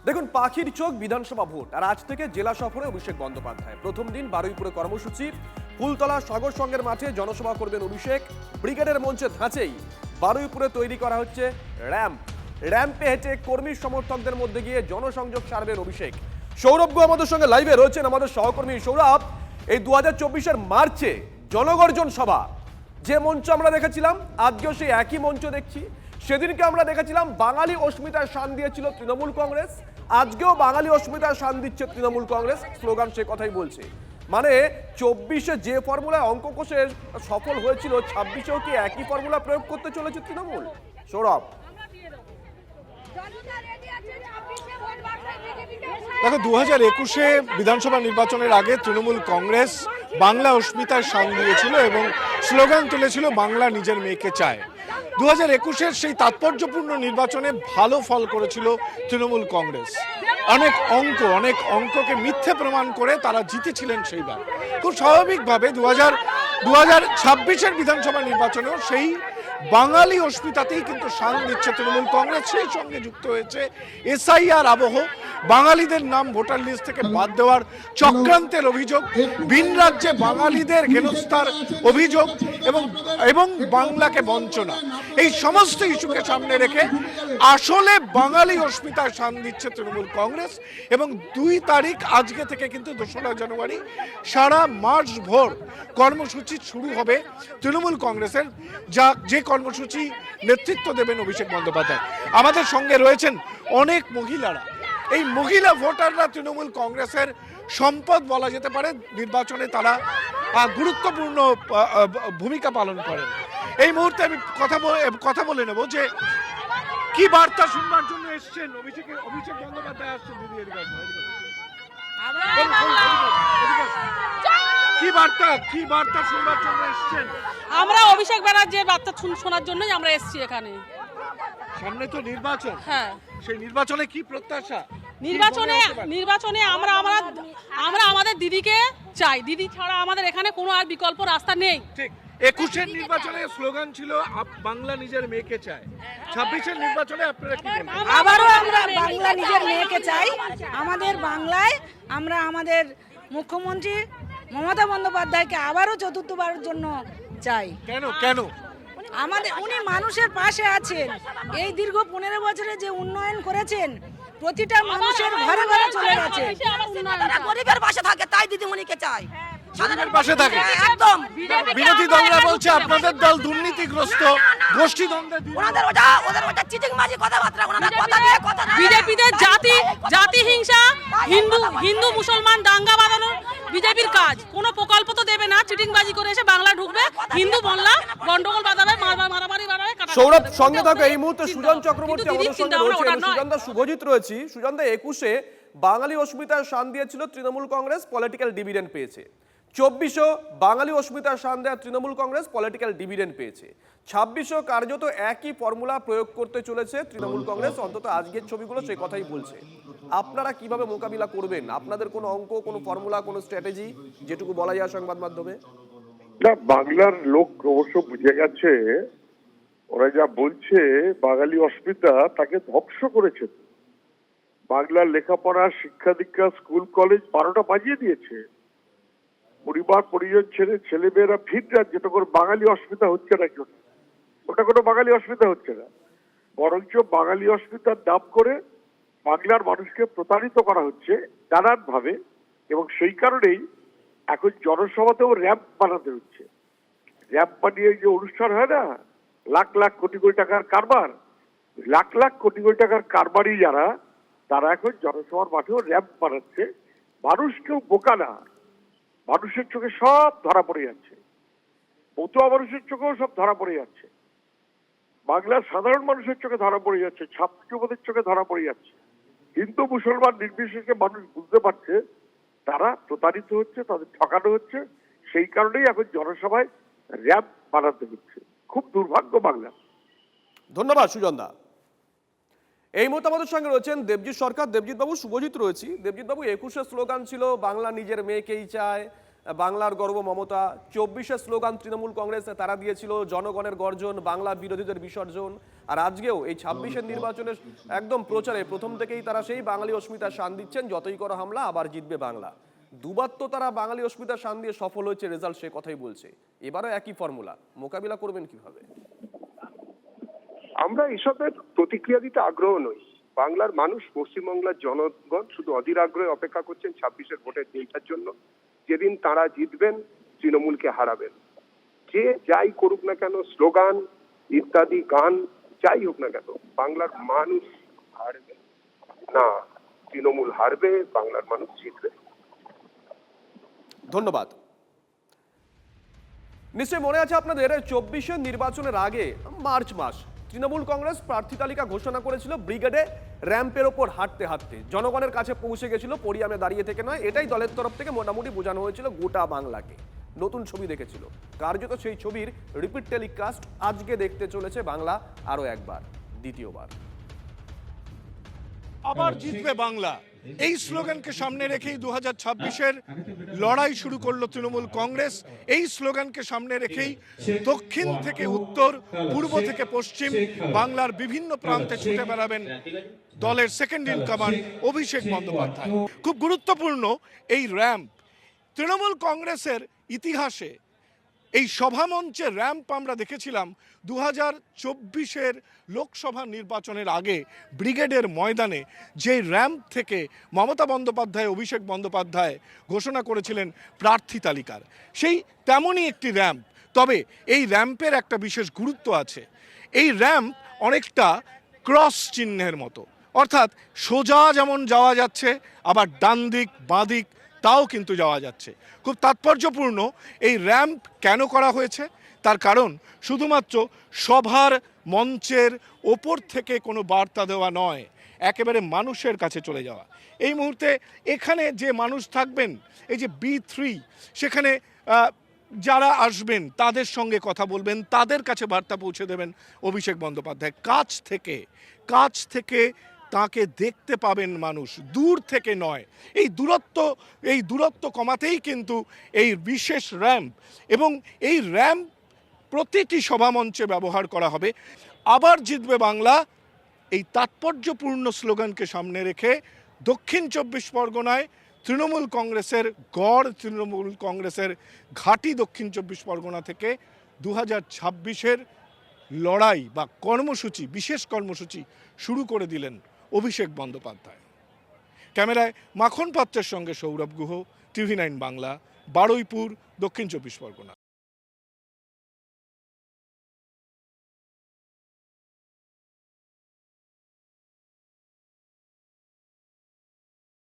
দেখুন, পাখির চোখ বিধানসভা ভোট আর আজ থেকে জেলা সফরে অভিষেক বন্দ্যোপাধ্যায়। প্রথম দিন বারুইপুরে কর্মসূচি, ফুলতলা সাগর সংঘের মাঠে জনসভা করবেন অভিষেক। ব্রিগেডের মঞ্চে ধাঁচেই বারুইপুরে তৈরি করা হচ্ছে র্যাম্পে হেঁটে কর্মী সমর্থকদের মধ্যে গিয়ে জনসংযোগ সারবেন অভিষেক। সৌরভ গো আমাদের সঙ্গে লাইভে রয়েছেন, আমাদের সহকর্মী। সৌরভ, এই 2024-এর মার্চে জনগর্জন সভা যে মঞ্চ আমরা দেখেছিলাম, আজকেও সেই একই মঞ্চ দেখছি। সেদিনকে আমরা দেখেছিলাম বাঙালি অস্মিতার শান দিয়েছিল তৃণমূল কংগ্রেস, আজকেও বাঙালি অস্মিতার শান দিচ্ছে তৃণমূল কংগ্রেস। স্লোগান সে কথাই বলছে। মানে 24-এ যে ফর্মুলায় অঙ্ক কষে সফল হয়েছিল, 26-এও কি একই ফর্মুলা প্রয়োগ করতে চলেছে তৃণমূল? সৌরভ, দেখো, 2021-এ বিধানসভা নির্বাচনের আগে তৃণমূল কংগ্রেস বাংলা অস্মিতার শান দিয়েছিল এবং স্লোগান তুলেছিল বাংলা নিজের মেয়েকে চায়। 2021-এর সেই তাৎপর্যপূর্ণ নির্বাচনে ভালো ফল করেছিল তৃণমূল কংগ্রেস। অনেক অঙ্ককে মিথ্যে প্রমাণ করে তারা জিতেছিলেন সেইবার। খুব স্বাভাবিকভাবে 2026-এর বিধানসভা নির্বাচনেও সেই বাঙালি অস্মিতাতেই কিন্তু শান দিচ্ছে তৃণমূল কংগ্রেস। সেই সঙ্গে যুক্ত হয়েছে এসআইআর আবহ, বাঙালিদের নাম ভোটার লিস্ট থেকে বাদ দেওয়ার চক্রান্তের অভিযোগ, ভিন রাজ্যে বাঙালিদের হেনস্থার অভিযোগ এবং বাংলাকে বঞ্চনা, এই সমস্ত ইস্যুকে সামনে রেখে আসলে বাঙালি অস্মিতায় শান দিচ্ছে তৃণমূল কংগ্রেস। এবং 2 তারিখ আজকে থেকে কিন্তু 2রা জানুয়ারি সারা মার্চ ভোর কর্মসূচি শুরু হবে তৃণমূল কংগ্রেসের, যে কর্মসূচি নেতৃত্ব দেবেন অভিষেক বন্দ্যোপাধ্যায়। আমাদের সঙ্গে রয়েছেন অনেক মহিলারা। এই মহিলা ভোটাররা তৃণমূল কংগ্রেসের সম্পদ বলা যেতে পারে। নির্বাচনে তারা গুরুত্বপূর্ণ ভূমিকা পালন করেন। এই মুহূর্তে আমি কথা বলে নেব যে কি বার্তা শুনবার জন্য এসছেন অভিষেক বন্দ্যোপাধ্যায় আসছেন। দিদি, কি বার্তা শুনবার জন্য এসছেন? আমরা অভিষেক ব্যানার্জির বার্তা শোনার জন্যই আমরা এসেছি এখানে। সামনে তো নির্বাচন, হ্যাঁ, সেই নির্বাচনে কি প্রত্যাশা? নির্বাচনে আমরা আমাদের দিদিকে চাই। দিদি ছাড়া আমাদের এখানে কোনো আর বিকল্প রাস্তা নেই। ঠিক, 21-এর নির্বাচনে স্লোগান ছিল বাংলা নিজের মেয়েকে চায়। 26-এর নির্বাচনে আপনারা কি বলবেন? আবারও আমরা বাংলা নিজের মেয়েকে চাই। আমাদের বাংলায় আমরা আমাদের মুখ্যমন্ত্রী মমতা বন্দ্যোপাধ্যায়কে আবারও চতুর্থবারের জন্য চাই। কেন? উনি মানুষের পাশে আছেন। এই দীর্ঘ 15 বছরে যে উন্নয়ন করেছেন, প্রতিটা মানুষের ঘরে ঘরে চলে গেছে। গরিবের পাশে থাকে, তাই দিদিমণিকে চাই। সাধারণের পাশে থাকে একদম। বিরোধী দলরা বলছে আপনাদের দল দুর্নীতিগ্রস্ত, গোষ্ঠীদ্বন্দ্বে। ওদের চিটিংবাজি কথাবার্তা, বিজেপিতে জাতি হিংসা, হিন্দু মুসলমান দাঙ্গা বাঁধানো বিজেপির কাজ। কোনো প্রকল্প তো দেবে না, চিটিংবাজি করে এসে বাংলা ঢুকবে, হিন্দু বললা গন্ডগোল বাঁধাবে, মারামারি বাড়াবে। সৌরভ, সঙ্গে থাকো। এই মুহূর্তে সুজন চক্রবর্তী আমাদের সঙ্গে রয়েছে, সুজনদা শুভজিৎ রয়েছি। সুজনদা, 21-এ বাঙালি অস্মিতার শান দিয়েছিল তৃণমূল কংগ্রেস, পলিটিক্যাল ডিভিডেন্ড পেয়েছে। 24-ও বাঙালি অস্মিতার শান দেওয়া তৃণমূল কংগ্রেস, পলিটিক্যাল ডিভিডেন্ড পেয়েছে। 26-ও কার্যত একই ফর্মুলা প্রয়োগ করতে চলেছে তৃণমূল কংগ্রেস। অন্তত আজকের ছবিগুলো সেই কথাই বলছে। আপনারা কিভাবে মোকাবিলা করবেন? আপনাদের কোনো অঙ্ক, কোনো ফর্মুলা, কোনো স্ট্র্যাটেজি যেটুকু বলা যায় সংবাদ মাধ্যমে? না, বাংলার লোক অবশ্য বুঝে গেছে। ওরা যা বলছে বাঙালি অস্মিতা তাকে ধ্বংস করেছে। বাংলার লেখাপড়া, শিক্ষা দীক্ষা, স্কুল কলেজ 12টা বাজিয়ে দিয়েছে। পরিবার পরিজন ছেড়ে ছেলেমেয়েরা ভিন রাজ্যে, তখন বাঙালি অস্মিতা হচ্ছে না। কেউ ওটা কোনো বাঙালি অস্মিতা হচ্ছে না, বরঞ্চ বাঙালি অস্মিতার নাম করে বাংলার মানুষকে প্রতারিত করা হচ্ছে নানান ভাবে। এবং সেই কারণেই এখন জনসভাতেও র্যাম্প বানাতে হচ্ছে। র্যাম্প বানিয়ে যে অনুষ্ঠান হয় না, লাখ লাখ কোটি কোটি টাকার কারবার, লাখ লাখ কোটি কোটি টাকার কারবারই যারা, তারা এখন জনসভার মাঠেও র্যাম্প বানাচ্ছে। মানুষ কেউ বোকা না, মানুষের চোখে সব ধরা পড়ে যাচ্ছে, মতুয়া মানুষের চোখেও সব ধরা পড়ে যাচ্ছে, বাংলার সাধারণ মানুষের চোখে ধরা পড়ে যাচ্ছে, ছাত্র যুবদের চোখে ধরা পড়ে যাচ্ছে। হিন্দু মুসলমান নির্বিশেষে মানুষ বুঝতে পারছে তারা প্রতারিত হচ্ছে, তাদের ঠকানো হচ্ছে। সেই কারণেই এখন জনসভায় র্যাম্প বানাতে হচ্ছে। খুব দুর্ভাগ্য বাংলা। ধন্যবাদ সুজনদা। এই মুহূর্তে আমাদের সঙ্গে রয়েছেন দেবজিৎ সরকার। দেবজিৎ বাবু, শুভজিৎ রয়েছি। দেবজিৎ বাবু, 21-এ স্লোগান ছিল বাংলা নিজের মেয়েকেই চায়, বাংলার গর্ব মমতা, 24-এর স্লোগান তৃণমূল কংগ্রেস তারা দিয়েছিল জনগণের গর্জন, বাংলা বিরোধীদের বিসর্জন। আর আজকেও এই 26-এর নির্বাচনের একদম প্রচারে প্রথম থেকেই তারা সেই বাঙালি অস্মিতার শান দিচ্ছেন, যতই করো হামলা আবার জিতবে বাংলা। দুবার তো তারা বাঙালি অস্মিতার শান দিয়ে সফল হয়েছে, রেজাল্ট সে কথাই বলছে। এবারও একই ফর্মুলা, মোকাবিলা করবেন কিভাবে? আমরা এসবের প্রতিক্রিয়া দিতে আগ্রহ নই। বাংলার মানুষ, পশ্চিমবাংলার জনগণ শুধু অধীর আগ্রহে অপেক্ষা করছেন 26-এর ভোটের দিনটার জন্য, যেদিন তারা জিতবেন, তৃণমূলকে হারাবেন। যে যাই করুক না কেন, স্লোগান ইত্যাদি গান যাই হোক না কেন, বাংলার মানুষ হারবে না, তৃণমূল হারবে, বাংলার মানুষ জিতবে। ধন্যবাদ। নিশ্চয়ই মনে আছে আপনাদের 24-এর নির্বাচনের আগে মার্চ মাস তৃণমূল কংগ্রেস প্রার্থী তালিকা ঘোষণা করেছিল ব্রিগেডে র্যাম্পের ওপর হাঁটতে হাঁটতে জনগণের কাছে পৌঁছে গেছিল, পরিয়ামে দাঁড়িয়ে থেকে নয়। এটাই দলের তরফ থেকে মোটামুটি বোঝানো হয়েছিল গোটা বাংলাকে। নতুন ছবি দেখেছিল, কার্যত সেই ছবির রিপিট টেলিকাস্ট আজকে দেখতে চলেছে বাংলা আরো একবার, দ্বিতীয়বার। আবার জিতবে বাংলা, এই স্লোগানকে সামনে রেখেই 2026-এর লড়াই শুরু করলো তৃণমূল কংগ্রেস। এই স্লোগানকে সামনে রেখেই দক্ষিণ থেকে উত্তর, পূর্ব থেকে পশ্চিম বাংলার বিভিন্ন প্রান্তে ছুটে বেড়াবেন দলের second in command Abhishek Bandyopadhyay. খুব গুরুত্বপূর্ণ এই র্যাম্প। তৃণমূল কংগ্রেসের ইতিহাসে এই সভামঞ্চের র্যাম্প আমরা দেখেছিলাম 2024-এর লোকসভা নির্বাচনের আগে ব্রিগেডের ময়দানে, যে র্যাম্প থেকে মমতা বন্দ্যোপাধ্যায়, অভিষেক বন্দ্যোপাধ্যায় ঘোষণা করেছিলেন প্রার্থী তালিকার। সেই তেমনই একটি র্যাম্প। তবে এই র্যাম্পের একটা বিশেষ গুরুত্ব আছে। এই র্যাম্প অনেকটা ক্রস চিহ্নের মতো, অর্থাৎ সোজা যেমন যাওয়া যাচ্ছে, আবার ডান দিক বাঁ দিক তাও কিন্তু যাওয়া যাচ্ছে। খুব তাৎপর্যপূর্ণ এই র্যাম্প কেন করা হয়েছে, তার কারণ শুধুমাত্র সভার মঞ্চের ওপর থেকে কোনো বার্তা দেওয়া নয়, একেবারে মানুষের কাছে চলে যাওয়া। এই মুহূর্তে এখানে যে মানুষ থাকবেন, এই যে B3, সেখানে যারা আসবেন তাদের সঙ্গে কথা বলবেন, তাদের কাছে বার্তা পৌঁছে দেবেন অভিষেক বন্দ্যোপাধ্যায়। কাছ থেকে তাকে দেখতে পাবেন মানুষ, দূর থেকে নয়। এই দূরত্ব কমাতেই কিন্তু এই বিশেষ র্যাম্প, এবং এই র্যাম্প প্রতিটি সভামঞ্চে ব্যবহার করা হবে। আবার জিতবে বাংলা, এই তাৎপর্যপূর্ণ স্লোগানকে সামনে রেখে দক্ষিণ 24 পরগনায় তৃণমূল কংগ্রেসের গড়, তৃণমূল কংগ্রেসের ঘাঁটি দক্ষিণ 24 পরগনা থেকে 2026-এর লড়াই বা কর্মসূচি, বিশেষ কর্মসূচি শুরু করে দিলেন অভিষেক বন্দ্যোপাধ্যায়। ক্যামেরায় মাখন পাত্রের সঙ্গে সৌরভ গুহ, TV9 বাংলা, বারুইপুর, দক্ষিণ 24 পরগনা।